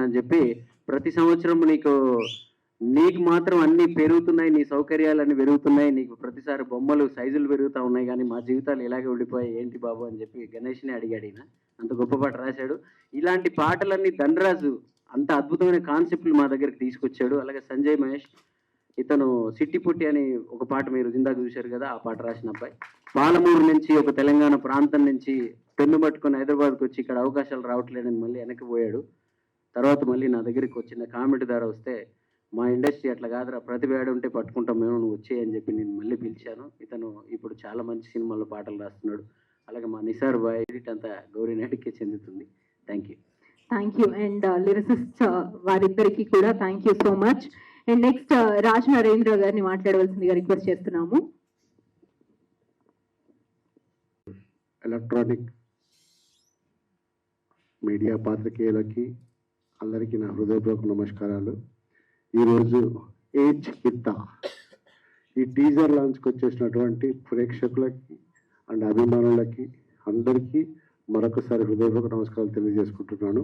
అని చెప్పి ప్రతి సంవత్సరం నీకు మాత్రం అన్ని పెరుగుతున్నాయి, నీ సౌకర్యాలన్నీ పెరుగుతున్నాయి, నీకు ప్రతిసారి బొమ్మలు సైజులు పెరుగుతూ ఉన్నాయి, కానీ మా జీవితాలు ఇలాగే ఉండిపోయాయి ఏంటి బాబు అని చెప్పి గణేష్ని అడిగాడు. ఈయన అంత గొప్ప పాట రాశాడు. ఇలాంటి పాటలన్నీ ధనరాజు అంత అద్భుతమైన కాన్సెప్ట్లు మా దగ్గరికి తీసుకొచ్చాడు. అలాగే సంజయ్ మహేష్, ఇతను సిట్టి పుట్టి అని ఒక పాట మీరు ఇందాక చూశారు కదా, ఆ పాట రాసిన అబ్బాయి. పాలమూరు నుంచి ఒక తెలంగాణ ప్రాంతం నుంచి పెన్ను పట్టుకొని హైదరాబాద్కి వచ్చి ఇక్కడ అవకాశాలు రావట్లేదని మళ్ళీ వెనక్కి పోయాడు. తర్వాత మళ్ళీ నా దగ్గరికి వచ్చిన కామెంట్ ద్వారా వస్తే, మా ఇండస్ట్రీ అట్లా కాదురా, ప్రతిభ ఉంటే పట్టుకుంటాం మేము, నువ్వు వచ్చేయని చెప్పి నేను మళ్ళీ పిలిచాను. ఇతను ఇప్పుడు చాలా మంచి సినిమాల్లో పాటలు రాస్తున్నాడు. అలాగే మా నిసార్ బాయ్ ఎడిట్ అంతా గౌరీ నాయుడికే చెందుతుంది. Thank you. అండ్ లిరిసిస్ట్ వారిద్దరికి కూడా thank you so much. And next Raj Narendra గారిని మాట్లాడవలసిందిగా రిక్వెస్ట్ చేస్తున్నాము. ఎలక్ట్రానిక్ మీడియా పాత్రికేయులకి అందరికీ నా హృదయపూర్వక నమస్కారాలు. ఈరోజు ఏ చికిత్స ఈ టీజర్ లాంచ్కి వచ్చేసినటువంటి ప్రేక్షకులకి అండ్ అభిమానులకి అందరికీ మరొకసారి హృదయపూర్వక నమస్కారాలు తెలియజేసుకుంటున్నాను.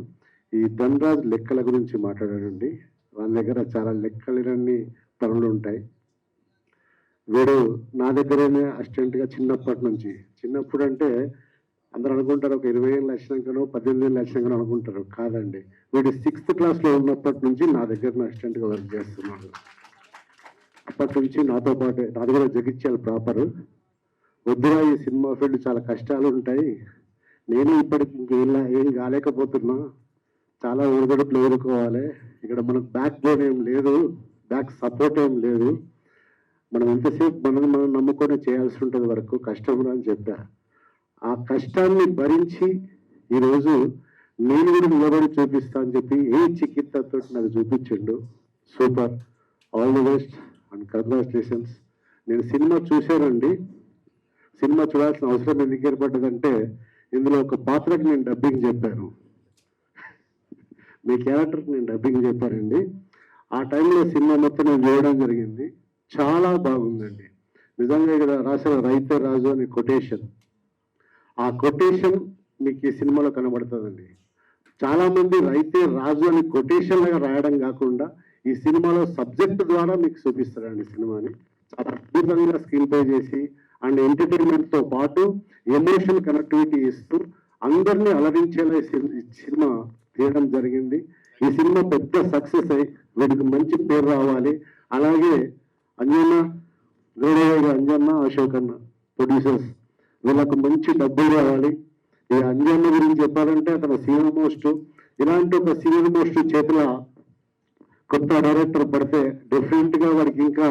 ఈ ధనరాజ్ లెక్కల గురించి మాట్లాడాడండి. వాళ్ళ దగ్గర చాలా లెక్కలేనన్ని పనులు ఉంటాయి. వీడు నా దగ్గరనే అసిస్టెంట్గా చిన్నప్పుడు అంటే అందరూ అనుకుంటారు ఒక 20 ఏళ్ళు వచ్చినాకనో 18 ఏళ్ళు వచ్చినాకనో అనుకుంటారు. కాదండి, వీడు 6th క్లాస్లో ఉన్నప్పటి నుంచి నా దగ్గర అసిస్టెంట్గా వర్క్ చేస్తున్నాడు. అప్పటి నుంచి నాతో పాటు నా దగ్గర జగిత్యాల ప్రాపరు. వద్దురా, ఈ సినిమా ఫీల్డ్ చాలా కష్టాలు ఉంటాయి, నేను ఇప్పటికి ఏం కాలేకపోతున్నా, చాలా ఒడిదొడుకులు ఎదుర్కోవాలి, ఇక్కడ మనకు బ్యాక్ బోన్ ఏం లేదు, బ్యాక్ సపోర్ట్ ఏం లేదు, మనం ఎంతసేపు మనం నమ్ముకొని చేయాల్సి ఉంటుంది వరకు కష్టం అని చెప్పా. ఆ కష్టాన్ని భరించి ఈరోజు నేను కూడా నిలబడి చూపిస్తా అని చెప్పి ఏ చికిత్సతో నాకు చూపించిండు. Super, all the best and congratulations. నేను సినిమా చూశానండి. సినిమా చూడాల్సిన అవసరం ఎందుకు ఏర్పడ్డదంటే, ఇందులో ఒక పాత్రకి నేను డబ్బింగ్ చెప్పాను, మీ క్యారెక్టర్కి నేను డబ్బింగ్ చెప్పానండి. ఆ టైంలో సినిమా మొత్తం నేను చూడడం జరిగింది. చాలా బాగుందండి నిజంగా. ఇక్కడ రాసిన రైతే రాజు అనే కొటేషన్, ఆ కొటేషన్ మీకు ఈ సినిమాలో కనబడుతుందండి. చాలామంది రైతే రాజు అని కొటేషన్ లాగా రాయడం కాకుండా ఈ సినిమాలో సబ్జెక్ట్ ద్వారా మీకు చూపిస్తారండి సినిమాని. చాలా అద్భుతంగా స్క్రీన్ ప్లే చేసి అండ్ ఎంటర్టైన్మెంట్తో పాటు ఎమోషన్ కనెక్టివిటీ ఇస్తూ అందరినీ అలరించేలా ఈ సినిమా తీయడం జరిగింది. ఈ సినిమా పెద్ద సక్సెస్ అయ్యి వీడికి మంచి పేరు రావాలి. అలాగే అంజన్న అశోక్ అన్న ప్రొడ్యూసర్స్, వీళ్ళకు మంచి డబ్బులు రావాలి. ఈ అంజన్న గురించి చెప్పాలంటే అతను సీనియర్ మోస్ట్. ఇలాంటి ఒక సీనియర్ మోస్ట్ చేతుల కొత్త డైరెక్టర్ పడితే డిఫరెంట్గా వాడికి ఇంకా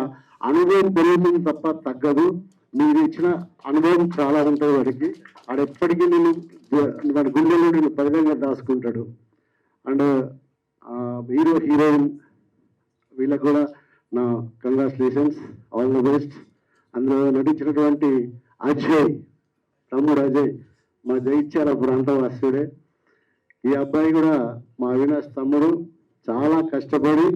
అనుభవం పెరుగుతుంది తప్ప తగ్గదు. మీరు ఇచ్చిన అనుభవం చాలా ఉంటుంది వాడికి. వాడు ఎప్పటికీ నేను వాడి గుండెల్లో నేను పదిలంగా దాచుకుంటాడు. అండ్ హీరో హీరోయిన్ వీళ్ళకు కూడా నా కంగ్రాచులేషన్స్, ఆల్ ది బెస్ట్. అందులో నటించినటువంటి అజయ్, తమ్ముడు అజయ్, మా జయిచ్చారు ప్రాంతవాసుడే. ఈ అబ్బాయి కూడా మా అవినాష్ తమ్ముడు. చాలా కష్టపడి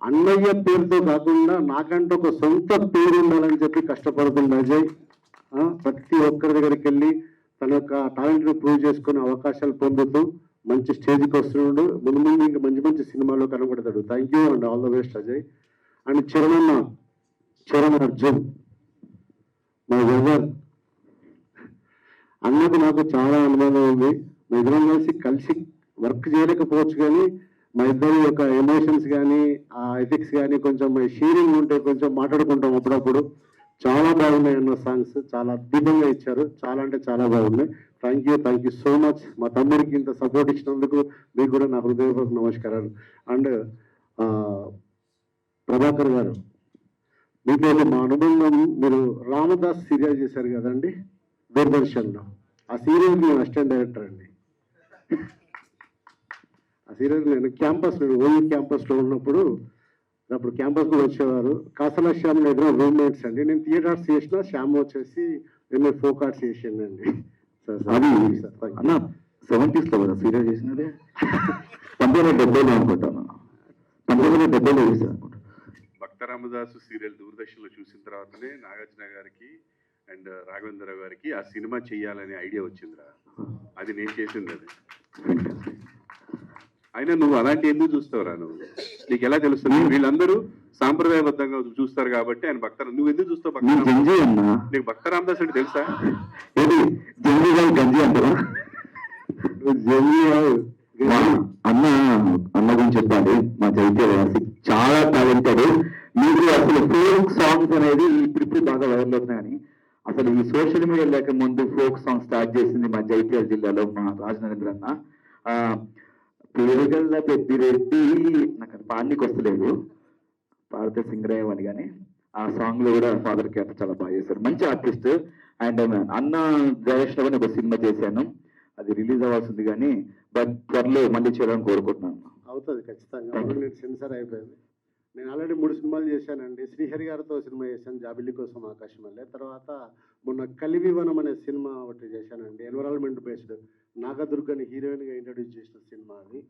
అన్నయ్య పేరుతో కాకుండా నాకంటూ ఒక సొంత పేరు ఉండాలని చెప్పి కష్టపడుతుంది అజయ్. ప్రతి ఒక్కరి దగ్గరికి వెళ్ళి తన యొక్క టాలెంట్ని ప్రూవ్ చేసుకునే అవకాశాలు పొందుతూ మంచి స్టేజ్కి వస్తున్నాడు. ముందు ముందు ఇంకా మంచి మంచి సినిమాలో కనబడతాడు. Thank you and all the best Ajay. And Charan Arjun, మా బ్రదర్. అన్నకు నాకు చాలా అనుభవం ఉంది. మా ఇద్దరం కలిసి వర్క్ చేయలేకపోవచ్చు, కానీ మా ఇద్దరు యొక్క ఎమోషన్స్ కానీ ఆ ఎథిక్స్ కానీ కొంచెం షేరింగ్ ఉంటే కొంచెం మాట్లాడుకుంటాం అప్పుడప్పుడు. చాలా బాగున్నాయి అన్న సాంగ్స్, చాలా అద్భుతంగా ఇచ్చారు. చాలా అంటే చాలా బాగున్నాయి. Thank you so much. మా తమ్ముడికి ఇంత సపోర్ట్ ఇచ్చినందుకు మీకు కూడా నా హృదయపూర్వక నమస్కారాలు. అండ్ ప్రభాకర్ గారు, మీతో మా అనుబంధం, మీరు రామదాస్ సీరియల్ చేశారు కదండి దూరదర్శన్లో. ఆ సీరియల్ నేను అసిస్టెంట్ డైరెక్టర్ అండి. ఆ సీరియల్ నేను ఓయూ క్యాంపస్లో ఉన్నప్పుడు అప్పుడు క్యాంపస్ కూడా వచ్చేవారు. కాసల శ్యామ్ ఎదురు రూమ్మేట్స్ అండి. నేను థియేటర్ ఆర్ట్స్ చేసిన, శ్యామ్ వచ్చేసి నేను ఫోక్ ఆర్ట్స్ చేసిందండి. అది అన్న 70s లో కదా సీరియల్ చేసినది. 1970 అనుకుంటాను, 1970 చేశాను అనుకుంటా. భక్తరామ రామదాసు సీరియల్ దూరదర్శన్లో చూసిన తర్వాతనే నాగార్జున గారికి అండ్ రాఘవేంద్ర గారికి ఆ సినిమా చెయ్యాలనే ఐడియా వచ్చిందిరా. అది నేను చేసింది అది. అయినా నువ్వు అలాంటి ఎందుకు చూస్తావురా? నువ్వు నీకు ఎలా తెలుస్తుంది? వీళ్ళందరూ సాంప్రదాయబద్ధంగా చూస్తారు కాబట్టి ఆయన భక్త. నువ్వు ఎందుకు చూస్తావు భక్త? నీకు భక్త రామదాస్ అంటే తెలుసా? గంజి అంటారా? అన్న అన్న గురించి చెప్పాలి. మా చైతన్య చాలా టాలెంటెడ్. మీకు అసలు ఫోక్ సాంగ్స్ అనేది ఇప్పుడు బాగా వైరల్ అవుతున్నాయని, అసలు ఈ సోషల్ మీడియా లేక ముందు ఫోక్ సాంగ్ స్టార్ట్ చేసింది మా జైత్యాల జిల్లాలో మా రాజనరేంద్ర అన్న. పేరుగల్ల పెద్దిరెడ్డి, నాకు అది పాడనీకి వస్తలేదు, పాడితే సింగర్ అయ్యేవాడిని, కానీ ఆ సాంగ్ లో కూడా ఫాదర్ క్యారెక్టర్ చాలా బాగా చేశారు. మంచి ఆర్టిస్ట్. అండ్ అన్న డైరెక్షన్ లో ఒక సినిమా చేశాను, అది రిలీజ్ అవ్వాల్సింది, కానీ బట్ త్వరలో మళ్ళీ చేయాలని కోరుకుంటున్నాను. అవుతుంది ఖచ్చితంగా. సెన్సార్ అయిపోయింది. నేను ఆల్రెడీ 3 సినిమాలు చేశానండి. శ్రీహరి గారితో సినిమా చేశాను, జాబిల్లి కోసం ఆకాశం వల్లే. తర్వాత మొన్న కలివివనం అనే సినిమా ఒకటి చేశానండి, ఎన్విరాన్మెంట్ బేస్డ్. నాగదుర్గని హీరోయిన్గా ఇంట్రడ్యూస్ చేసిన సినిమా అది.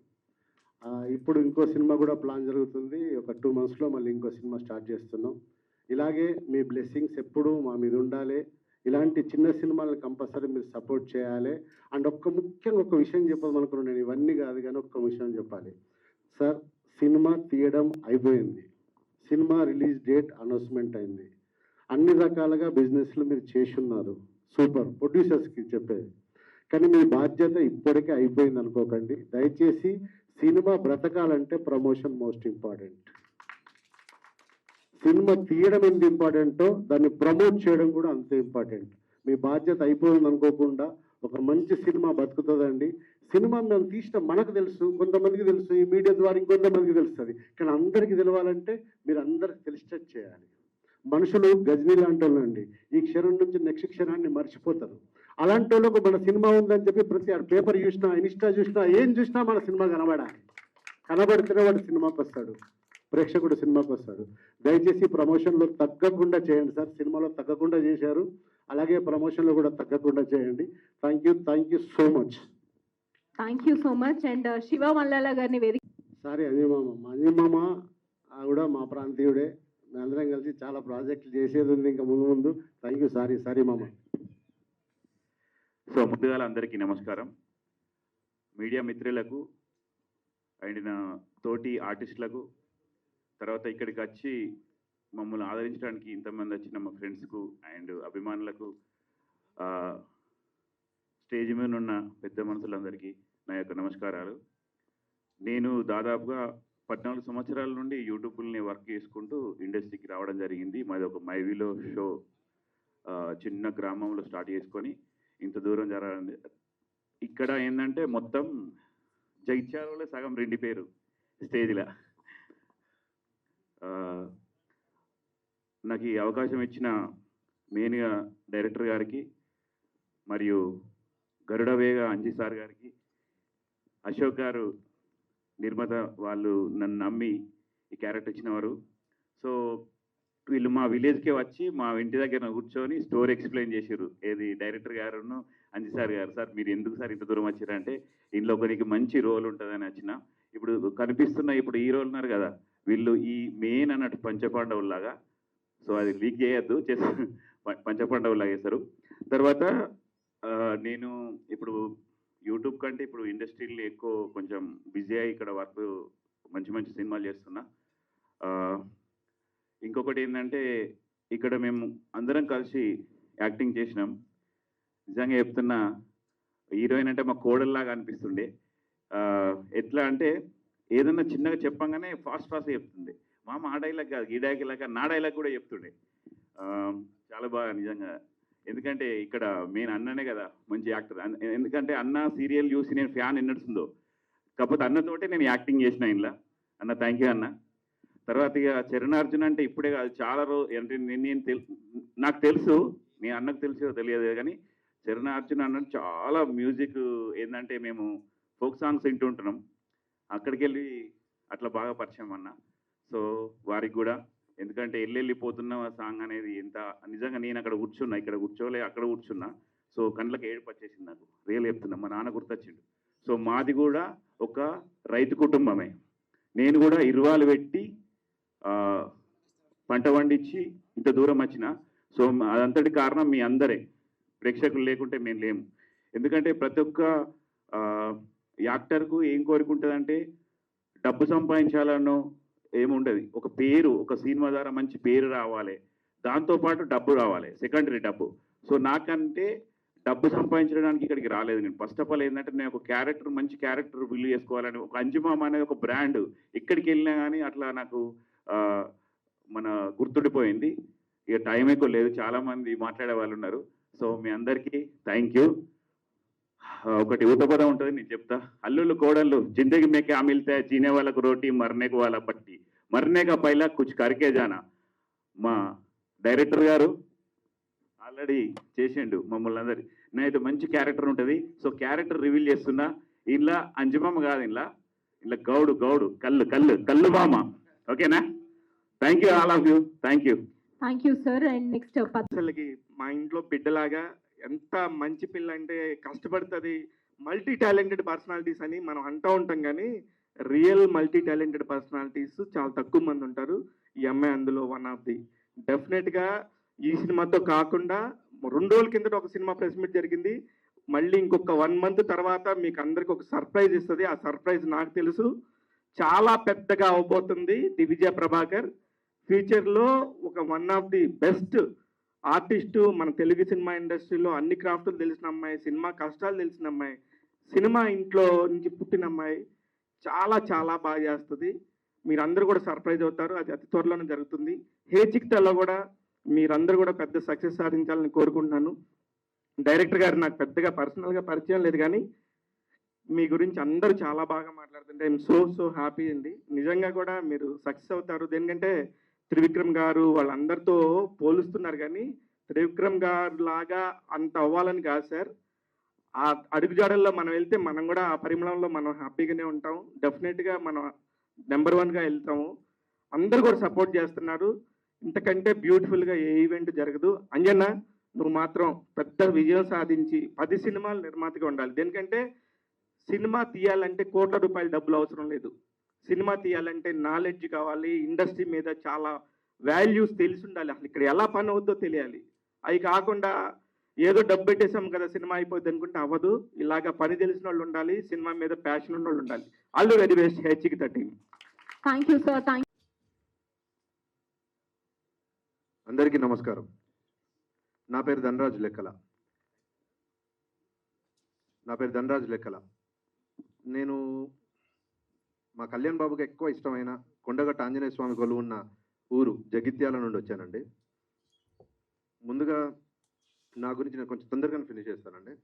ఇప్పుడు ఇంకో సినిమా కూడా ప్లాన్ జరుగుతుంది. ఒక 2 monthsలో మళ్ళీ ఇంకో సినిమా స్టార్ట్ చేస్తున్నాం. ఇలాగే మీ బ్లెస్సింగ్స్ ఎప్పుడూ మా మీద ఉండాలి. ఇలాంటి చిన్న సినిమాలను కంపల్సరీ మీరు సపోర్ట్ చేయాలి. అండ్ ముఖ్యంగా ఒక విషయం చెప్పాలనుకున్నాను. నేను ఇవన్నీ కాదు కానీ ఒక్క విషయం చెప్పాలి సార్. సినిమా తీయడం అయిపోయింది, సినిమా రిలీజ్ డేట్ అనౌన్స్మెంట్ అయింది, అన్ని రకాలుగా బిజినెస్లు మీరు చేస్తున్నారు, సూపర్. ప్రొడ్యూసర్స్కి చెప్పేది, కానీ మీ బాధ్యత ఇప్పటికే అయిపోయింది అనుకోకండి. దయచేసి సినిమా బ్రతకాలంటే ప్రమోషన్ మోస్ట్ ఇంపార్టెంట్. సినిమా తీయడం ఎంత ఇంపార్టెంటో దాన్ని ప్రమోట్ చేయడం కూడా అంతే ఇంపార్టెంట్. మీ బాధ్యత అయిపోయింది అనుకోకుండా ఒక మంచి సినిమా బతుకుతుందండి. సినిమా మేము తీసిన మనకు తెలుసు, కొంతమందికి తెలుసు, ఈ మీడియా ద్వారా ఇంకొంతమందికి తెలుస్తుంది, కానీ అందరికీ తెలవాలంటే మీరు అందరికి తెలిసేటట్టు చేయాలి. మనుషులు గజనీ లాంటి వాళ్ళు అండి, ఈ క్షణం నుంచి నెక్స్ట్ క్షణాన్ని మర్చిపోతారు. అలాంటి వాళ్ళకు మన సినిమా ఉందని చెప్పి ప్రతి పేపర్ చూసినా, ఇన్స్టా చూసినా, ఏం చూసినా మన సినిమా కనబడాలి. కనబడితేనే వాడు సినిమాకి వస్తాడు, ప్రేక్షకుడు సినిమాకి వస్తాడు. దయచేసి ప్రమోషన్లో తగ్గకుండా చేయండి సార్. సినిమాలో తగ్గకుండా చేశారు, అలాగే ప్రమోషన్లో కూడా తగ్గకుండా చేయండి. Thank you so much. Thank you so much. And Shiva Mallala గారిని వేదిక. సారీ అంజమామ, మా అంజమామ కూడా మా ప్రాంతీయుడే. మేమందరం కలిసి చాలా ప్రాజెక్టులు చేసేది ఉంది ఇంకా ముందు. Thank you. సారీ మామ. సో ముందుగా అందరికీ నమస్కారం. మీడియా మిత్రులకు అండ్ నా తోటి ఆర్టిస్టులకు, తర్వాత ఇక్కడికి వచ్చి మమ్మల్ని ఆదరించడానికి ఇంతమంది వచ్చిన మా ఫ్రెండ్స్కు అండ్ అభిమానులకు, స్టేజ్ మీద ఉన్న పెద్ద మనుషులందరికీ నా యొక్క నమస్కారాలు. నేను దాదాపుగా 14 సంవత్సరాల నుండి యూట్యూబ్ని వర్క్ చేసుకుంటూ ఇండస్ట్రీకి రావడం జరిగింది. మాది ఒక మైవీలో షో, చిన్న గ్రామంలో స్టార్ట్ చేసుకొని ఇంత దూరం జరగాలి. ఇక్కడ ఏంటంటే మొత్తం జైత్యాలలో సగం రెండిపోయారు స్టేజ్లో. నాకు ఈ అవకాశం ఇచ్చిన మెయిన్గా డైరెక్టర్ గారికి, మరియు గరుడవేగ అంజీ సార్ గారికి, అశోక్ గారు నిర్మాత, వాళ్ళు నన్ను నమ్మి ఈ క్యారెక్టర్ ఇచ్చినవారు. సో వీళ్ళు మా విలేజ్కే వచ్చి మా ఇంటి దగ్గర కూర్చొని స్టోరీ ఎక్స్ప్లెయిన్ చేశారు. ఏది డైరెక్టర్ గారును అంజీ సార్ గారు, సార్ మీరు ఎందుకు సార్ ఇంత దూరం వచ్చారంటే ఇంట్లో ఒకరికి మంచి రోల్ ఉంటుందని వచ్చిన. ఇప్పుడు కనిపిస్తున్న ఇప్పుడు ఈ రోల్ ఉన్నారు కదా, వీళ్ళు ఈ మెయిన్ అన్నట్టు పంచపాండవులాగా. సో అది లీక్ చేయొద్దు, పంచపాండవులాగా చేస్తారు. తర్వాత నేను ఇప్పుడు యూట్యూబ్ కంటే ఇప్పుడు ఇండస్ట్రీలో ఎక్కువ కొంచెం బిజీ అయ్యి ఇక్కడ వర్క్ మంచి మంచి సినిమాలు చేస్తున్నా. ఇంకొకటి ఏంటంటే ఇక్కడ మేము అందరం కలిసి యాక్టింగ్ చేసినాం. నిజంగా చెప్తున్నా, హీరోయిన్ అంటే మా కోడల్లాగా అనిపిస్తుండే. ఎట్లా అంటే ఏదన్నా చిన్నగా చెప్పంగానే ఫాస్ట్గా చెప్తుంది. మామ ఆ డైలాగ్ కాదు, ఈ డైలాగ్ నా డైలాగ్ కూడా చెప్తుండే. చాలా బాగా నిజంగా. ఎందుకంటే ఇక్కడ మెయిన్ అన్ననే కదా మంచి యాక్టర్. ఎందుకంటే అన్న సీరియల్ చూసి నేను ఫ్యాన్ ఎన్నడుస్తుందో, కాకపోతే అన్నతోటే నేను యాక్టింగ్ చేసిన ఇంట్లో. అన్న థ్యాంక్ యూ అన్న. తర్వాత ఇక చరణార్జున్ అంటే ఇప్పుడే కాదు, చాలా అంటే నాకు తెలుసు, నేను అన్నకు తెలుసో తెలియదు కానీ చరణార్జున్ అన్నట్టు చాలా మ్యూజిక్ ఏంటంటే మేము ఫోక్ సాంగ్స్ వింటుంటున్నాం, అక్కడికి వెళ్ళి అట్లా బాగా పరిచయం అన్న. సో వారికి కూడా, ఎందుకంటే వెళ్ళిపోతున్న సాంగ్ అనేది ఎంత నిజంగా నేను అక్కడ కూర్చున్నా, ఇక్కడ కూర్చోలే అక్కడ కూర్చున్నా. సో కళ్ళకి ఏడుపు వచ్చేసింది నాకు, రియల్ చెప్తున్నా. మా నాన్న గుర్తొచ్చిండు. సో మాది కూడా ఒక రైతు కుటుంబమే. నేను కూడా ఇరువాలు పెట్టి పంట పండించి ఇంత దూరం వచ్చిన. సో అదంతటి కారణం మీ అందరే, ప్రేక్షకులు లేకుంటే మేము లేము. ఎందుకంటే ప్రతి ఒక్క యాక్టర్కు ఏం కోరుకుంటుందంటే డబ్బు సంపాదించాలనో ఏముండదు, ఒక పేరు, ఒక సినిమా ద్వారా మంచి పేరు రావాలి, దాంతోపాటు డబ్బు రావాలి, సెకండరీ డబ్బు. సో నాకంటే డబ్బు సంపాదించడానికి ఇక్కడికి రాలేదు నేను. ఫస్ట్ ఆఫ్ ఆల్ ఏంటంటే నేను ఒక క్యారెక్టర్, మంచి క్యారెక్టర్ బిల్డ్ చేసుకోవాలని, ఒక అంజుమామ అనేది ఒక బ్రాండ్ ఎక్కడికి వెళ్ళినా కానీ అట్లా నాకు మన గుర్తుండిపోయింది. ఇక టైం ఎక్కువ లేదు, చాలామంది మాట్లాడే వాళ్ళు ఉన్నారు. సో మీ అందరికీ థ్యాంక్ యూ. ఒకటి ఊతపదం ఉంటుంది, నేను చెప్తా. అల్లుళ్ళు కోడళ్ళు జిందగీ మే క్యా మిల్తా హై, జీనే వాళ్ళకు రోటీ మర్నేకు వాళ్ళ పట్టి, మర్నేగా పైలా కుచ్ కరికే జానా. మా డైరెక్టర్ గారు ఆల్రెడీ చేసిండు మమ్మల్ని అందరి. నేనైతే మంచి క్యారెక్టర్ ఉంటుంది. సో క్యారెక్టర్ రివీల్ చేస్తున్నా. ఇలా అంజుమామ కాదు, ఇలా గౌడు గౌడు కళ్ళు కళ్ళు కళ్ళు బామ. ఓకేనా? Thank you all of you. Thank you. Thank you sir. And next అసలుకి మా ఇంట్లో బిడ్డలాగా, ఎంత మంచి పిల్ల అంటే కష్టపడుతుంది. మల్టీ టాలెంటెడ్ పర్సనాలిటీస్ అని మనం అంటూ ఉంటాం, కానీ రియల్ మల్టీ టాలెంటెడ్ పర్సనాలిటీస్ చాలా తక్కువ మంది ఉంటారు. ఈ అమ్మాయి అందులో వన్ ఆఫ్ ది. డెఫినెట్గా ఈ సినిమాతో కాకుండా 2 రోజుల కిందట ఒక సినిమా ప్రెస్ మీట్ జరిగింది. మళ్ళీ ఇంకొక 1 మంత్ తర్వాత మీకు అందరికి ఒక సర్ప్రైజ్ ఇస్తుంది. ఆ సర్ప్రైజ్ నాకు తెలుసు, చాలా పెద్దగా అవబోతుంది. దివిజయ ప్రభాకర్ ఫ్యూచర్లో ఒక one of the best artist మన తెలుగు సినిమా ఇండస్ట్రీలో. అన్ని క్రాఫ్ట్లు తెలిసిన అమ్మాయి, సినిమా కష్టాలు తెలిసిన అమ్మాయి, సినిమా ఇంట్లో నుంచి పుట్టిన అమ్మాయి. చాలా చాలా బాగా చేస్తుంది. మీరందరూ కూడా సర్ప్రైజ్ అవుతారు. అది అతి త్వరలోనే జరుగుతుంది. హే చిక్తాలో కూడా మీరందరూ కూడా పెద్ద సక్సెస్ సాధించాలని కోరుకుంటున్నాను. డైరెక్టర్ గారు నాకు పెద్దగా పర్సనల్గా పరిచయం లేదు, కానీ మీ గురించి అందరూ చాలా బాగా మాట్లాడుతుంటే ఐఎమ్ సో హ్యాపీ అండి. నిజంగా కూడా మీరు సక్సెస్ అవుతారు. దేనికంటే త్రివిక్రమ్ గారు వాళ్ళందరితో పోలుస్తున్నారు, కానీ త్రివిక్రమ్ గారు లాగా అంత అవ్వాలని కాదు సార్. ఆ అడుగుజాడల్లో మనం వెళ్తే మనం కూడా ఆ పరిమళంలో మనం హ్యాపీగానే ఉంటాం. డెఫినెట్గా మనం నెంబర్ 1గా వెళ్తాము. అందరూ కూడా సపోర్ట్ చేస్తున్నారు. ఇంతకంటే బ్యూటిఫుల్గా ఏ ఈవెంట్ జరగదు. అంజన్న, నువ్వు మాత్రం పెద్ద విజయం సాధించి 10 సినిమాలు నిర్మాతగా ఉండాలి. దేనికంటే సినిమా తీయాలంటే కోట్ల రూపాయల డబ్బులు అవసరం లేదు. సినిమా తీయాలంటే నాలెడ్జ్ కావాలి, ఇండస్ట్రీ మీద చాలా వాల్యూస్ తెలిసి ఉండాలి, అసలు ఇక్కడ ఎలా పని అవుద్దో తెలియాలి. అవి కాకుండా ఏదో డబ్బు పెట్టేసాం కదా సినిమా అయిపోద్ది అనుకుంటే అవ్వదు. ఇలాగా పని తెలిసిన వాళ్ళు ఉండాలి, సినిమా మీద ప్యాషన్ ఉన్న వాళ్ళు ఉండాలి. ఆల్ ది వెరీ బెస్ట్ హెచ్కి team. Thank you sir. Thank అందరికీ నమస్కారం. నా పేరు ధనరాజ్ లెక్కల. నేను మా కళ్యాణ్ బాబుకి ఎక్కువ ఇష్టమైన కొండగట్ట ఆంజనేయ స్వామి కొలువు ఉన్న ఊరు జగిత్యాల నుండి వచ్చానండి. ముందుగా నా గురించి నేను కొంచెం తొందరగానే ఫినిష్ చేస్తానండి.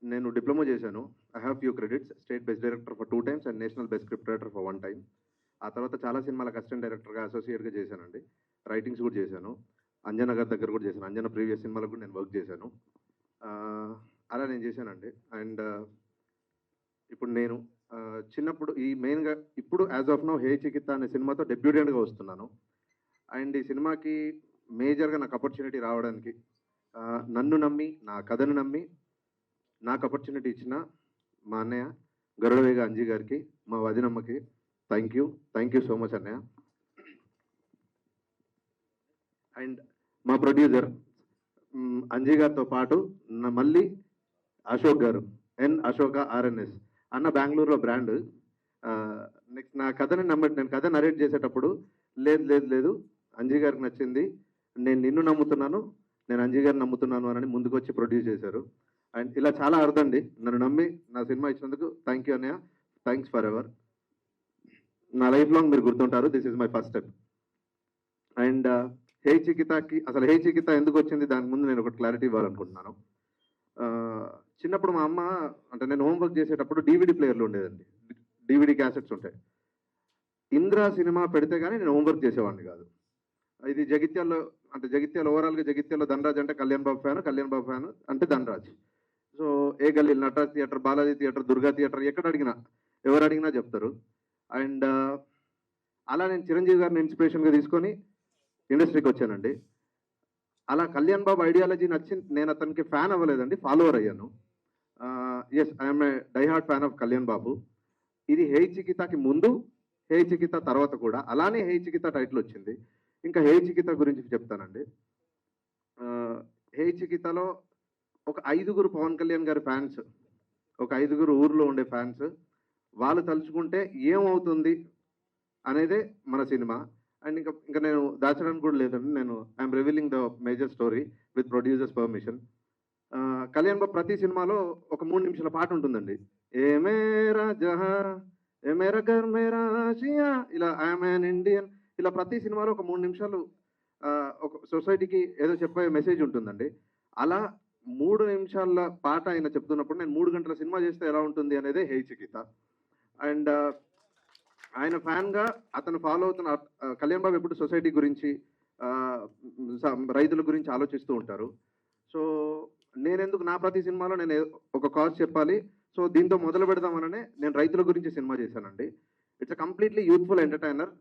నేను డిప్లొమా చేశాను. I have few credits. State best director for 2 times and national best script writer for 1 time. ఆ తర్వాత చాలా సినిమాలకు అసిస్టెంట్ డైరెక్టర్గా, అసోసియేట్గా చేశానండి. రైటింగ్స్ కూడా చేశాను. అంజన గారి దగ్గర కూడా చేశాను. అంజన ప్రీవియస్ సినిమాలకు కూడా నేను వర్క్ చేశాను. అలా నేను చేశానండి. అండ్ ఇప్పుడు నేను చిన్నప్పుడు ఈ మెయిన్గా ఇప్పుడు యాజ్ ఆఫ్ నౌ హే చికిత్స అనే సినిమాతో డెబ్యూటెంట్గా వస్తున్నాను. అండ్ ఈ సినిమాకి మేజర్గా నాకు ఆపర్చునిటీ రావడానికి నన్ను నమ్మి, నా కథను నమ్మి నాకు ఆపర్చునిటీ ఇచ్చిన మా అన్నయ్య గరుడవేగ అంజీ గారికి, మా వదినమ్మకి థ్యాంక్ యూ సో మచ్ అన్నయ్య. అండ్ మా ప్రొడ్యూసర్ అంజీ గారితో పాటు మళ్ళీ అశోక్ గారు, అశోక RNS అన్న బెంగళూరులో బ్రాండ్. నెక్స్ట్ నా కథని నేను కథ నరేట్ చేసేటప్పుడు లేదు అంజీ గారికి నచ్చింది, నేను నిన్ను నమ్ముతున్నాను, నేను అంజీ గారిని నమ్ముతున్నాను అని ముందుకు వచ్చి ప్రొడ్యూస్ చేశారు. అండ్ ఇలా చాలా అర్థండి. నన్ను నమ్మి నా సినిమా ఇచ్చినందుకు థ్యాంక్ యూ అన్నయ్య. Thanks for ever. నా లైఫ్ లాంగ్ మీరు గుర్తుంటారు. This is my first step. And hey Chikitsa ఎందుకు వచ్చింది, దానికి ముందు నేను ఒకటి క్లారిటీ ఇవ్వాలనుకుంటున్నాను. చిన్నప్పుడు మా అమ్మ, అంటే నేను హోంవర్క్ చేసేటప్పుడు DVD ప్లేయర్లు ఉండేదండి, DVD క్యాసెట్స్ ఉంటాయి. ఇంద్ర సినిమా పెడితే కానీ నేను హోంవర్క్ చేసేవాడిని కాదు. ఇది జగిత్యాల ఓవరాల్గా జగిత్యాలో ధనరాజ్ అంటే కళ్యాణ్ బాబు ఫ్యాన్ అంటే ధనరాజ్. సో ఏ గల్లీలు Nataraj theatre, Balaji theatre, Durga theatre ఎవరు అడిగినా చెప్తారు. అండ్ అలా నేను చిరంజీవి గారిని ఇన్స్పిరేషన్గా తీసుకొని ఇండస్ట్రీకి వచ్చానండి. అలా కళ్యాణ్ బాబు ఐడియాలజీ నచ్చి నేను అతనికి ఫ్యాన్ అవ్వలేదండి, ఫాలోవర్ అయ్యాను. Yes, I'm a diehard fan of Kalyan Babu. ఇది హే చికిత్సకి ముందు, హే చికిత్స తర్వాత కూడా అలానే హే చికిత్స టైటిల్ వచ్చింది. ఇంకా హే చికిత గురించి చెప్తానండి. హే చికితలో ఒక 5గురు పవన్ కళ్యాణ్ గారి ఫ్యాన్స్, ఒక 5గురు ఊర్లో ఉండే ఫ్యాన్స్, వాళ్ళు తలుచుకుంటే ఏమవుతుంది అనేదే మన సినిమా. అండ్ ఇంకా నేను దాచడానికి కూడా లేదండి. నేను I'm revealing the major story with producers permission. Kalyan Babu ప్రతి సినిమాలో ఒక 3 నిమిషాల పాట ఉంటుందండి. ఏ మేరా జహా ఏ మేరా ఘర్ మేరా ఆసియా, ఇలా ఐఎమ్ యాన్ ఇండియన్, ఇలా ప్రతి సినిమాలో ఒక 3 నిమిషాలు ఒక సొసైటీకి ఏదో చెప్పే మెసేజ్ ఉంటుందండి. అలా 3 నిమిషాల పాట ఆయన చెప్తున్నప్పుడు నేను 3 గంటల సినిమా చేస్తే ఎలా ఉంటుంది అనేదే హే చికిత. అండ్ ఆయన ఫ్యాన్గా అతను ఫాలో అవుతున్న కళ్యాణ్ బాబు ఎప్పుడు సొసైటీ గురించి, రైతుల గురించి ఆలోచిస్తూ ఉంటారు. సో నేనెందుకు నా ప్రతి సినిమాలో నేను ఒక కాజ్ చెప్పాలి, సో దీంతో మొదలు పెడదామననే నేను రైతుల గురించి సినిమా చేశానండి. It's a completely youthful entertainer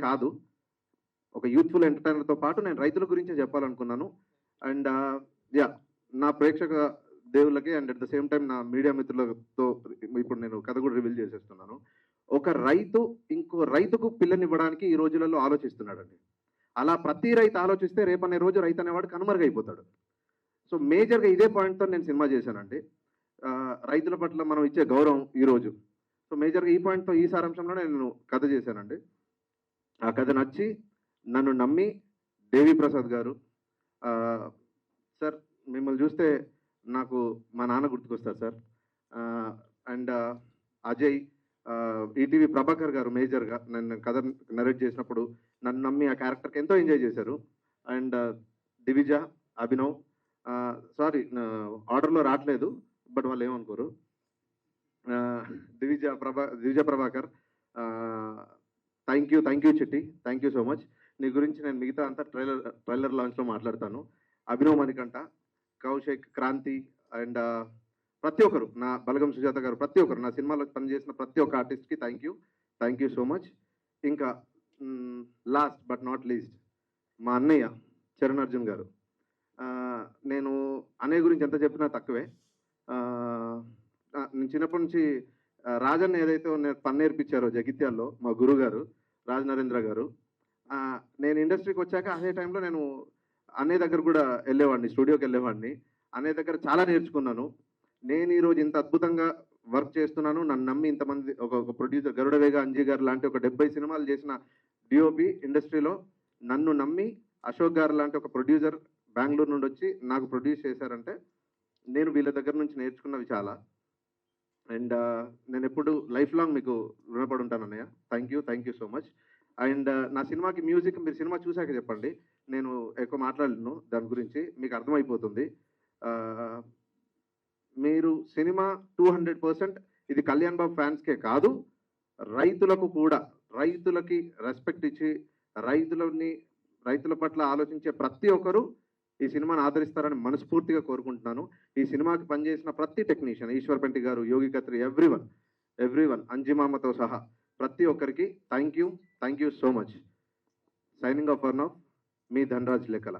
కాదు, ఒక యూత్ఫుల్ ఎంటర్టైనర్తో పాటు నేను రైతుల గురించే చెప్పాలనుకున్నాను. అండ్ నా ప్రేక్షక దేవుళ్ళకి and at the same time నా మీడియా మిత్రులతో ఇప్పుడు నేను కథ కూడా రివీల్ చేసేస్తున్నాను. ఒక రైతు ఇంకో రైతుకు పిల్లనివ్వడానికి ఈ రోజులలో ఆలోచిస్తున్నాడండి. అలా ప్రతి రైతు ఆలోచిస్తే రేపనే రోజు రైతు అనేవాడు కనుమరుగైపోతాడు. సో మేజర్గా ఇదే పాయింట్తో నేను సినిమా చేశానండి. రైతుల పట్ల మనం ఇచ్చే గౌరవం ఈరోజు. సో మేజర్గా ఈ పాయింట్తో, ఈ సారాంశంలో నేను కథ చేశానండి. ఆ కథ నచ్చి నన్ను నమ్మి దేవి ప్రసాద్ గారు, సార్ మిమ్మల్ని చూస్తే నాకు మా నాన్న గుర్తుకొస్తారు sir. And Ajay, ETV Prabhakar garu మేజర్గా నన్ను కథ నరేట్ చేసినప్పుడు నన్ను నమ్మి ఆ క్యారెక్టర్కి ఎంతో ఎంజాయ్ చేశారు. అండ్ దివిజ, అభినవ్, సారీ ఆర్డర్లో రావట్లేదు బట్ వాళ్ళు ఏమనుకోరు, దివిజ ప్రభాకర్, థ్యాంక్ యూ చిట్టి, థ్యాంక్ యూ సో మచ్. నీ గురించి నేను మిగతా అంతా ట్రైలర్ లాంచ్లో మాట్లాడతాను. అభినవ్ మణికంఠ, కౌశిక్, క్రాంతి అండ్ ప్రతి ఒక్కరు, నా బలగం సుజాత గారు, ప్రతి ఒక్కరు నా సినిమాలో పనిచేసిన ప్రతి ఒక్క ఆర్టిస్ట్కి థ్యాంక్ యూ సో మచ్. ఇంకా లాస్ట్ బట్ నాట్ లీస్ట్ మా అన్నయ్య చరణ్ అర్జున్ గారు. నేను అన్నయ్య గురించి ఎంత చెప్పినా తక్కువే. నేను చిన్నప్పటి నుంచి రాజన్న ఏదైతే పని నేర్పించారో జగిత్యాల్లో మా గురువు గారు రాజ్ నరేంద్ర గారు, నేను ఇండస్ట్రీకి వచ్చాక అదే టైంలో నేను అన్నయ్య దగ్గర కూడా వెళ్ళేవాడిని, స్టూడియోకి వెళ్ళేవాడిని. అన్నయ్య దగ్గర చాలా నేర్చుకున్నాను. నేను ఈరోజు ఇంత అద్భుతంగా వర్క్ చేస్తున్నాను, నన్ను నమ్మి ఇంతమంది ఒక ప్రొడ్యూసర్ గరుడవేగ అంజీ గారు లాంటి ఒక 70 సినిమాలు చేసిన డిఓపి ఇండస్ట్రీలో నన్ను నమ్మి అశోక్ గారు లాంటి ఒక ప్రొడ్యూసర్ బెంగళూరు నుండి వచ్చి నాకు ప్రొడ్యూస్ చేశారంటే నేను వీళ్ళ దగ్గర నుంచి నేర్చుకున్నవి చాలా. అండ్ నేను ఎప్పుడు లైఫ్ లాంగ్ మీకు రుణపడి ఉంటాను అన్నయ్య. Thank you so much. And నా సినిమాకి మ్యూజిక్ మీరు సినిమా చూశాక చెప్పండి, నేను ఎక్కువ మాట్లాడలేను దాని గురించి, మీకు అర్థమైపోతుంది. మీరు సినిమా 200% ఇది కళ్యాణ్ బాబు ఫ్యాన్స్కే కాదు, రైతులకు కూడా, రైతులకి రెస్పెక్ట్ ఇచ్చి రైతుల పట్ల ఆలోచించే ప్రతి ఒక్కరూ ఈ సినిమాని ఆదరిస్తారని మనస్ఫూర్తిగా కోరుకుంటున్నాను. ఈ సినిమాకి పనిచేసిన ప్రతి టెక్నీషియన్, ఈశ్వర్ పెంటి గారు, యోగి కత్రి, ఎవ్రీవన్ అంజిమామతో సహా ప్రతి ఒక్కరికి thank you so much. Signing off for now, మీ Dhanraj Lekkala.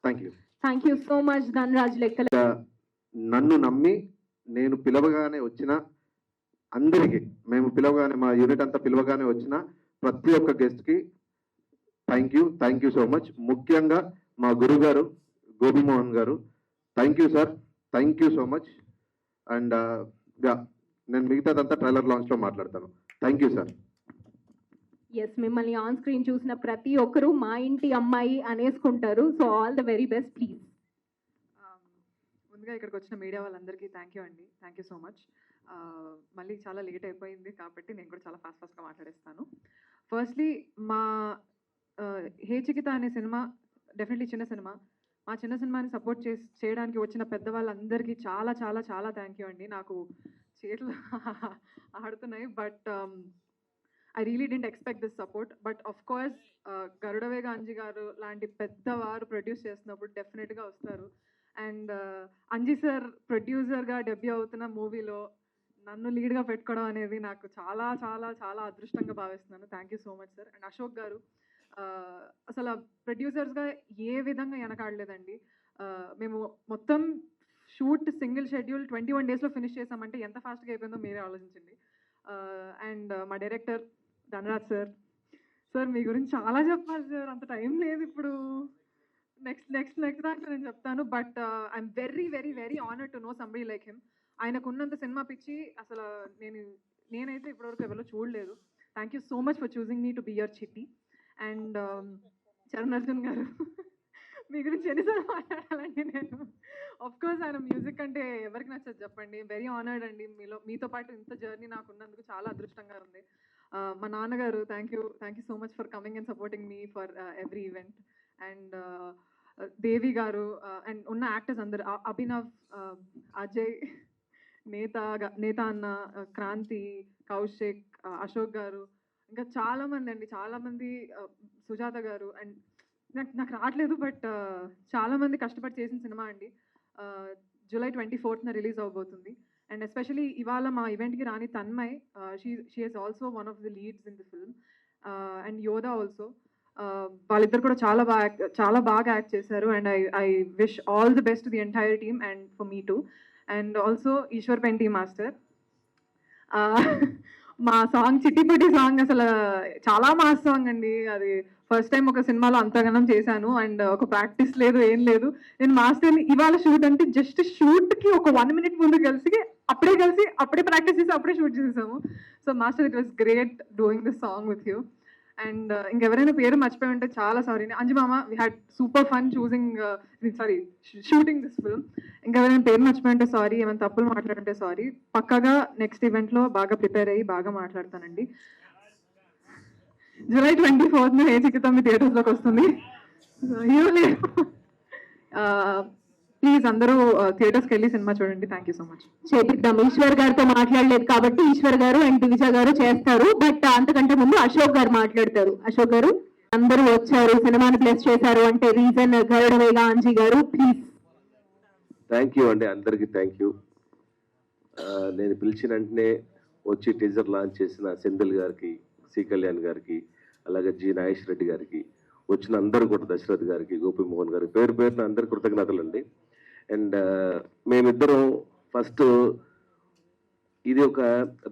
Thank you so much Dhanraj Lekkala. నన్ను నమ్మి నేను పిలవగానే వచ్చిన అందరికీ, మేము పిలవగానే మా యూనిట్ అంతా పిలవగానే వచ్చిన ప్రతి ఒక్క గెస్ట్కి థ్యాంక్ యూ సో మచ్. ముఖ్యంగా మా గురువు గారు Gopimohan garu, thank you sir, thank you so much. And నేను మిగతాదంతా ట్రైలర్ లాంచ్లో మాట్లాడతాను. Thank you sir. ఎస్, మిమ్మల్ని ఆన్ స్క్రీన్ చూసిన ప్రతి ఒక్కరూ మా ఇంటి అమ్మాయి అనేసుకుంటారు. So all the very best please. ముందుగా ఇక్కడికి వచ్చిన మీడియా వాళ్ళందరికీ థ్యాంక్ యూ సో మచ్. మళ్ళీ చాలా లేట్ అయిపోయింది కాబట్టి నేను కూడా చాలా ఫాస్ట్గా మాట్లాడేస్తాను. ఫస్ట్లీ మా హే చికిత అనే సినిమా డెఫినెట్లీ చిన్న సినిమా. మా చిన్న సినిమాని సపోర్ట్ చేయడానికి వచ్చిన పెద్దవాళ్ళందరికీ చాలా చాలా చాలా థ్యాంక్ యూ అండి. నాకు చేతులు ఆడుతున్నాయి but I really didn't expect this support. But of course Garudavega Anji garu లాంటి పెద్దవారు ప్రొడ్యూస్ చేస్తున్నప్పుడు డెఫినెట్గా వస్తారు. అండ్ అంజీ సార్ ప్రొడ్యూసర్గా డెబ్యూ అవుతున్న మూవీలో నన్ను లీడ్గా పెట్టుకోవడం అనేది నాకు చాలా చాలా చాలా అదృష్టంగా భావిస్తున్నాను. Thank you so much sir. And Ashok garu అసలు ప్రొడ్యూసర్స్గా ఏ విధంగా వెనకాడలేదండి. మేము మొత్తం షూట్ సింగిల్ షెడ్యూల్ 21 డేస్లో ఫినిష్ చేసామంటే ఎంత ఫాస్ట్గా అయిపోయిందో మీరే ఆలోచించండి. అండ్ మా డైరెక్టర్ ధనరాజ్ సార్, సార్ మీ గురించి చాలా చెప్పాలి సార్, అంత టైం లేదు ఇప్పుడు. నెక్స్ట్ దాంట్లో నేను చెప్తాను. But I'm very honoured to know somebody like him. ఆయనకున్నంత సినిమా పిచ్చి అసలు నేనైతే ఇప్పటివరకు ఎవరో చూడలేదు. Thank you so much for choosing me to be your Chitti. And Charan Arjun garu మీ గురించి ఎన్నిసార్లు మాట్లాడాలండి నేను. ఆఫ్ కోర్స్ ఆయన మ్యూజిక్ అంటే ఎవరికి నచ్చదు చెప్పండి. వెరీ ఆనర్డ్ అండి, మీతో పాటు ఇంత జర్నీ నాకు ఉన్నందుకు చాలా అదృష్టంగా ఉంది. మా నాన్నగారు thank you so much for coming and supporting me for every event. And Devi garu and ఉన్న యాక్టర్స్ అందరు, అభినవ్, అజయ్, నేత అన్న, క్రాంతి, కౌశిక్, అశోక్ గారు, ఇంకా చాలామంది అండి, చాలామంది, సుజాత గారు. అండ్ నాకు రావట్లేదు బట్ చాలామంది కష్టపడి చేసిన సినిమా అండి. జూలై 24th రిలీజ్ అవబోతుంది. అండ్ ఎస్పెషలీ ఇవాళ మా ఈవెంట్కి రాని Tanmay, she is also one of the leads in the film. And Yodha also. వాళ్ళిద్దరు కూడా చాలా బాగా యాక్ట్ చేశారు. And I wish all the best the entire team and for me too. And also Eshwar Penti master. మా సాంగ్ చిట్టిపట్టి సాంగ్ అసలు చాలా mass song అండి. అది ఫస్ట్ టైం ఒక సినిమాలో అంతగానం చేశాను. అండ్ ఒక ప్రాక్టీస్ లేదు, ఏం లేదు. నేను మాస్టర్ని ఇవాళ షూట్ అంటే జస్ట్ షూట్కి ఒక 1 minute ముందు కలిసి అప్పుడే ప్రాక్టీస్ చేసి అప్పుడే షూట్ చేసాము. So master, it was great doing this song with you. And ఇంకెవరైనా పేరు మర్చిపోయి ఉంటే చాలా sorry. Anjumama, we had super fun shooting this film. ఇంకెవరైనా పేరు మర్చిపోయి ఉంటే సారీ, ఏమైనా తప్పులు మాట్లాడుంటే సారీ. పక్కగా నెక్స్ట్ ఈవెంట్లో బాగా ప్రిపేర్ అయ్యి బాగా మాట్లాడతానండి. జూలై 24th హే చికిత మీ థియేటర్స్లోకి వస్తుంది. ప్లీజ్ అందరూ థియేటర్స్కి వెళ్ళి సినిమా చూడండి. Thank you so much. చేపిద్దాం. ఈశ్వర్ గారితో మాట్లాడలేదు కాబట్టి ఈశ్వర్ గారు అండ్ దివిజ గారు చేస్తారు. బట్ అంతకంటే ముందు అశోక్ గారు మాట్లాడతారు. అశోక్ గారు, అందరూ వచ్చారు, సినిమాని ప్లేస్ చేశారు అంటే రీజన్ గరుడవేగా అంజీ గారు, ప్లీజ్. థ్యాంక్ యూ అండి, అందరికీ థ్యాంక్ యూ. నేను పిలిచిన వెంటనే వచ్చి టీజర్ లాంచ్ చేసిన సెంధిల్ గారికి, సి కళ్యాణ్ గారికి, అలాగే జి నాగేష్ రెడ్డి గారికి, వచ్చిన అందరూ కూడా దశరథ్ గారికి, గోపిమోహన్ గారికి పేరున అందరి కృతజ్ఞతలు అండి. అండ్ మేమిద్దరం ఫస్ట్ ఇది ఒక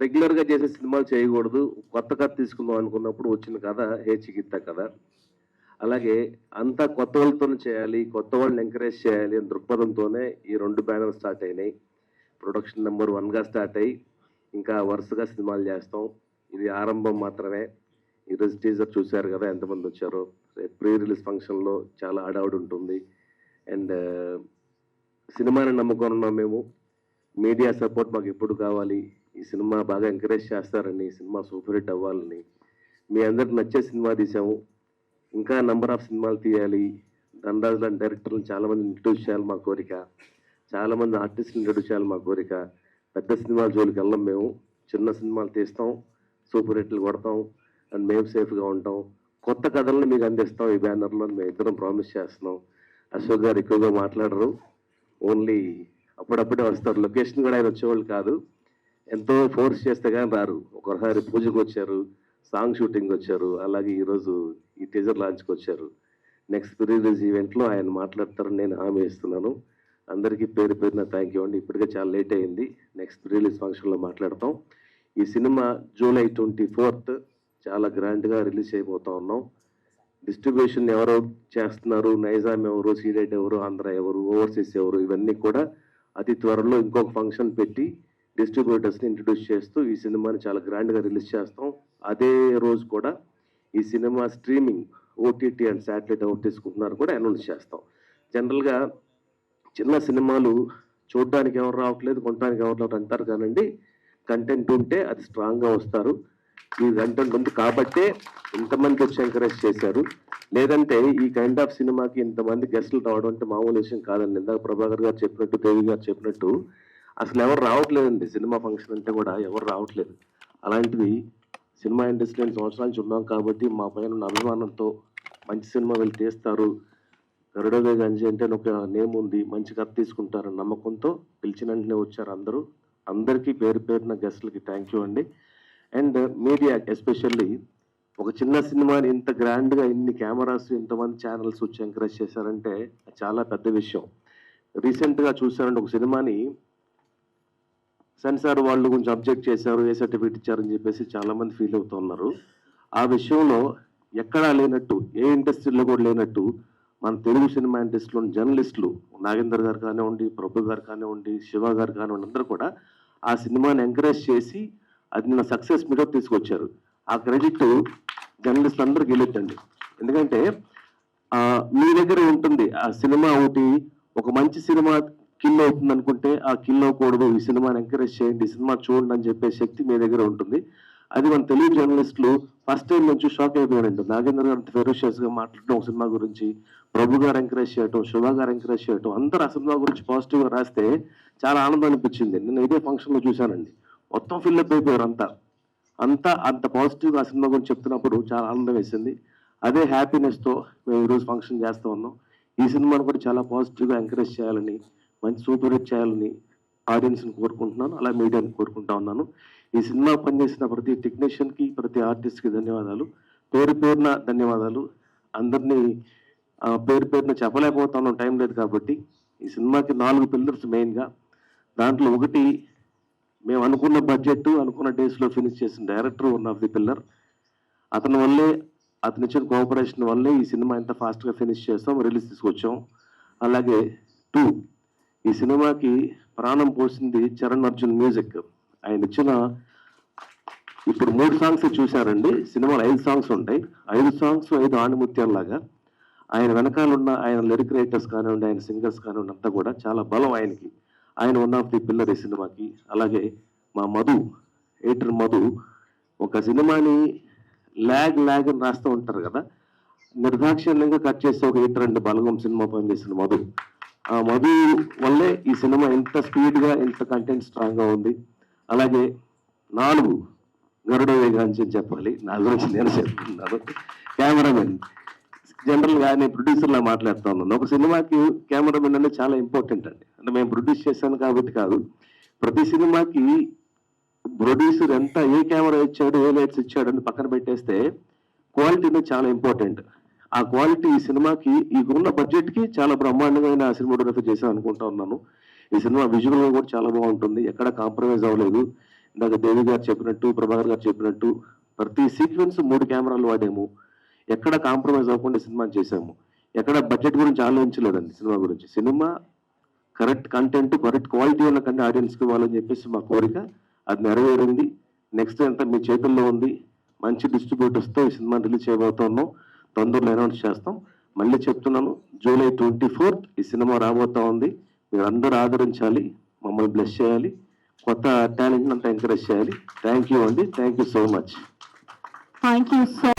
రెగ్యులర్గా చేసే సినిమాలు చేయకూడదు, కొత్త కథ తీసుకుందాం అనుకున్నప్పుడు వచ్చిన కథ హే చికిత్స కథ. అలాగే అంతా కొత్త వాళ్ళతోనే చేయాలి, కొత్త వాళ్ళని ఎంకరేజ్ చేయాలి అని దృక్పథంతోనే ఈ 2 బ్యానర్లు స్టార్ట్ అయినాయి. ప్రొడక్షన్ నెంబర్ 1గా స్టార్ట్ అయ్యి ఇంకా వరుసగా సినిమాలు చేస్తాం. ఇది ఆరంభం మాత్రమే. ఈరోజు టీజర్ చూశారు కదా ఎంతమంది వచ్చారో. ప్రీ రిలీజ్ ఫంక్షన్లో చాలా హడావుడి ఉంటుంది. అండ్ సినిమాని నమ్ముకొని ఉన్నాం మేము. మీడియా సపోర్ట్ మాకు ఎప్పుడు కావాలి. ఈ సినిమా బాగా ఎంకరేజ్ చేస్తారని, ఈ సినిమా సూపర్ హిట్ అవ్వాలని, మీ అందరికి నచ్చే సినిమా తీసాము. ఇంకా నెంబర్ ఆఫ్ సినిమాలు తీయాలి. ధనరాజు లాంటి డైరెక్టర్లు చాలామంది ఇంట్రడ్యూస్ చేయాలి మా కోరిక. చాలామంది ఆర్టిస్టులు ఇంట్రడ్యూస్ చేయాలి మా కోరిక. పెద్ద సినిమాల జోలికి వెళ్ళం మేము. చిన్న సినిమాలు తీస్తాం, సూపర్ హిట్లు కొడతాం, అండ్ మేము సేఫ్గా ఉంటాం. కొత్త కథలను మీకు అందిస్తాం ఈ బ్యానర్లో మేము ఇద్దరం ప్రామిస్ చేస్తున్నాం. అశోక్ గారు ఎక్కువగా మాట్లాడరు, ఓన్లీ అప్పుడప్పుడే వస్తారు. లొకేషన్ కూడా ఆయన వచ్చేవాళ్ళు కాదు, ఎంతో ఫోర్స్ చేస్తే కానీ రారు. ఒకసారి పూజకు వచ్చారు, సాంగ్ షూటింగ్ వచ్చారు, అలాగే ఈరోజు ఈ టీజర్ లాంచ్కి వచ్చారు. నెక్స్ట్ ప్రీ రిలీజ్ ఈవెంట్లో ఆయన మాట్లాడతారని నేను హామీ ఇస్తున్నాను. అందరికీ పేరున థ్యాంక్ యూ అండి. ఇప్పటికే చాలా లేట్ అయింది. నెక్స్ట్ ప్రీ రిలీజ్ ఫంక్షన్లో మాట్లాడతాం. ఈ సినిమా జూలై 24th చాలా గ్రాండ్గా రిలీజ్ అయిపోతా ఉన్నాం. డిస్ట్రిబ్యూషన్ ఎవరు చేస్తున్నారు, నైజాం ఎవరు, సీడెట్ ఎవరు, ఆంధ్ర ఎవరు, ఓవర్సీస్ ఎవరు, ఇవన్నీ కూడా అతి త్వరలో ఇంకొక ఫంక్షన్ పెట్టి డిస్ట్రిబ్యూటర్స్ని ఇంట్రడ్యూస్ చేస్తూ ఈ సినిమాని చాలా గ్రాండ్గా రిలీజ్ చేస్తాం. అదే రోజు కూడా ఈ cinema streaming, OTT and satellite ఎవరు తీసుకుంటున్నారు కూడా అనౌన్స్ చేస్తాం. జనరల్గా చిన్న సినిమాలు చూడడానికి ఎవరు రావట్లేదు, కొనడానికి ఎవరు రావట్లేదు అంటారు కానండి, కంటెంట్ ఉంటే అది స్ట్రాంగ్గా వస్తారు. ఈ కంటెంట్ ఉంది కాబట్టే ఇంతమంది వచ్చి ఎంకరేజ్ చేశారు. లేదంటే ఈ కైండ్ ఆఫ్ సినిమాకి ఇంతమంది గెస్టులు రావడం అంటే మామూలు విషయం కాదండి. ఇందాక ప్రభాకర్ గారు చెప్పినట్టు, దేవి గారు చెప్పినట్టు అసలు ఎవరు రావట్లేదండి. సినిమా ఫంక్షన్ అంటే కూడా ఎవరు రావట్లేదు. అలాంటిది సినిమా ఇండస్ట్రీ సంవత్సరాల నుంచి ఉన్నాం కాబట్టి మా పైన ఉన్న అభిమానంతో మంచి సినిమా వీళ్ళు తీస్తారు, గరుడవే గంజి అంటే ఒక నేమ్ ఉంది, మంచి కథ తీసుకుంటారని నమ్మకంతో పిలిచిన వెంటనే వచ్చారు అందరూ. అందరికీ పేరున గెస్టులకి థ్యాంక్ యూ అండి. అండ్ మీడియా ఎస్పెషల్లీ ఒక చిన్న సినిమాని ఇంత గ్రాండ్గా ఇన్ని కెమెరాస్, ఇంతమంది ఛానల్స్ వచ్చి ఎంకరేజ్ చేశారంటే చాలా పెద్ద విషయం. రీసెంట్గా చూసారంటే ఒక సినిమాని సెన్సార్ వాళ్ళు కొంచెం అబ్జెక్ట్ చేశారు, ఏ సర్టిఫికేట్ ఇచ్చారని చెప్పేసి చాలామంది ఫీల్ అవుతున్నారు. ఆ విషయంలో ఎక్కడా లేనట్టు, ఏ ఇండస్ట్రీలో కూడా లేనట్టు మన తెలుగు సినిమా ఇండస్ట్రీలో జర్నలిస్టులు నాగేందర్ గారు కానివ్వండి, ప్రభు గారు కానివ్వండి, శివ గారు కానివ్వండి, అందరూ కూడా ఆ సినిమాని ఎంకరేజ్ చేసి అది నిన్న సక్సెస్ మీటర్ తీసుకొచ్చారు. ఆ క్రెడిట్ జర్నలిస్టులు అందరికీ వెళ్ళొద్దండి. ఎందుకంటే మీ దగ్గర ఉంటుంది ఆ సినిమా ఒకటి, ఒక మంచి సినిమా కిల్ అవుతుంది అనుకుంటే ఆ కిల్ అవ్వకూడదు, ఈ సినిమాని ఎంకరేజ్ చేయండి, ఈ సినిమా చూడండి అని చెప్పే శక్తి మీ దగ్గర ఉంటుంది. అది మన తెలుగు జర్నలిస్టులు ఫస్ట్ టైం నుంచి షాక్ అయిపోయారండి. నాగేంద్ర గారు ఫెరోషియస్ గా మాట్లాడటం ఒక సినిమా గురించి, ప్రభు గారు ఎంకరేజ్ చేయటం, శివ గారు ఎంకరేజ్ చేయటం, అందరూ ఆ సినిమా గురించి పాజిటివ్ గా రాస్తే చాలా ఆనందం అనిపించింది. నేను ఇదే ఫంక్షన్ లో చూశానండి, మొత్తం ఫిల్అప్ అయిపోయారు అంత పాజిటివ్ గా ఆ సినిమా గురించి చెప్తున్నప్పుడు చాలా ఆనందం వేసింది. అదే హ్యాపీనెస్ తో మేము ఈరోజు ఫంక్షన్ చేస్తూ ఉన్నాం. ఈ సినిమాను కూడా చాలా పాజిటివ్ గా ఎంకరేజ్ చేయాలని, మంచి సూపర్ హిట్ చేయాలని ఆడియన్స్ ని కోరుకుంటున్నాను, అలా మీడియాని కోరుకుంటా ఉన్నాను. ఈ సినిమా పనిచేసిన ప్రతి టెక్నీషియన్ కి, ప్రతి ఆర్టిస్ట్ కి ధన్యవాదాలు, పేరు పేరున ధన్యవాదాలు. అందరినీ పేరు పేరున చెప్పలేకపోతున్నాం, టైం లేదు కాబట్టి. ఈ సినిమాకి 4 పిల్లర్స్ మెయిన్ గా. దాంట్లో ఒకటి, మేము అనుకున్న బడ్జెట్ అనుకున్న డేస్ లో ఫినిష్ చేసిన director one of the pillar. అతని వల్లే, అతని ఇచ్చిన కోఆపరేషన్ వల్లే ఈ సినిమా ఎంత ఫాస్ట్ గా ఫినిష్ చేస్తాం, రిలీజ్ తీసుకొచ్చాం. అలాగే 2, ఈ సినిమాకి ప్రాణం పోసింది చరణ్ అర్జున్ మ్యూజిక్. ఆయన ఇచ్చిన ఇప్పుడు 3 సాంగ్స్ చూశారండి, సినిమాలో 5 సాంగ్స్ ఉంటాయి. 5 సాంగ్స్ 5 ఆణిముత్యాలలాగా. ఆయన వెనకాలన్న ఆయన లిరిక్ రైటర్స్ కానివ్వండి, ఆయన సింగర్స్ కానివ్వండి, అంతా కూడా చాలా బలం ఆయనకి. ఆయన వన్ ఆఫ్ ది పిల్లర్ ఈ సినిమాకి. అలాగే మా మధు, ఎడిటర్ మధు, ఒక సినిమాని ల్యాగ్ అని రాస్తూ ఉంటారు కదా, నిర్దాక్షిణ్యంగా కట్ చేస్తే ఒక ఎడిటర్ అండి బలగం సినిమా పనిచేసిన మధు. ఆ మధు వల్లే ఈ సినిమా ఇంత స్పీడ్ గా, ఇంత కంటెంట్ స్ట్రాంగ్ గా ఉంది. అలాగే 4 గరుడ వేగాంచి చెప్పాలి, నా గురించి నేను చెప్తున్నాను. కెమెరామెన్, జనరల్ గా నేను ప్రొడ్యూసర్ లా మాట్లాడుతూ ఉన్నాను. ఒక సినిమాకి కెమెరామెన్ అనేది చాలా ఇంపార్టెంట్ అండి. అంటే మేము ప్రొడ్యూస్ చేశాను కాబట్టి కాదు, ప్రతి సినిమాకి ప్రొడ్యూసర్ ఎంత, ఏ కెమెరా ఇచ్చాడు, ఏ లైట్స్ ఇచ్చాడు అని పక్కన పెట్టేస్తే క్వాలిటీ అనేది చాలా ఇంపార్టెంట్. ఆ క్వాలిటీ ఈ సినిమాకి, ఈ ఉన్న బడ్జెట్ కి చాలా బ్రహ్మాండమైన సినిమాటోగ్రఫీ చేశాను అనుకుంటా ఉన్నాను. ఈ సినిమా విజువల్ గా కూడా చాలా బాగుంటుంది, ఎక్కడ కాంప్రమైజ్ అవ్వలేదు. ఇందాక దేవి గారు చెప్పినట్టు, ప్రభాకర్ గారు చెప్పినట్టు, ప్రతి సీక్వెన్స్ 3 కెమెరాలు వాడాము, ఎక్కడ కాంప్రమైజ్ అవ్వకుండా సినిమా చేశాము. ఎక్కడ బడ్జెట్ గురించి ఆలోచించలేదండి సినిమా గురించి. Cinema correct content, correct quality ఉన్న కంటే ఆడియన్స్కి ఇవ్వాలని చెప్పేసి మా కోరిక, అది నెరవేరింది. నెక్స్ట్ అంతా మీ చేతుల్లో ఉంది. మంచి డిస్ట్రిబ్యూటర్స్తో ఈ సినిమా రిలీజ్ చేయబోతున్నాం, తొందరలో అనౌన్స్ చేస్తాం. మళ్ళీ చెప్తున్నాను, జూలై 24th ఈ సినిమా రాబోతా ఉంది. మీరు అందరూ ఆదరించాలి, మమ్మల్ని బ్లెస్ చేయాలి, కొత్త టాలెంట్ అంతా ఎంకరేజ్ చేయాలి. థ్యాంక్ యూ అండి, thank you so much. Thank you so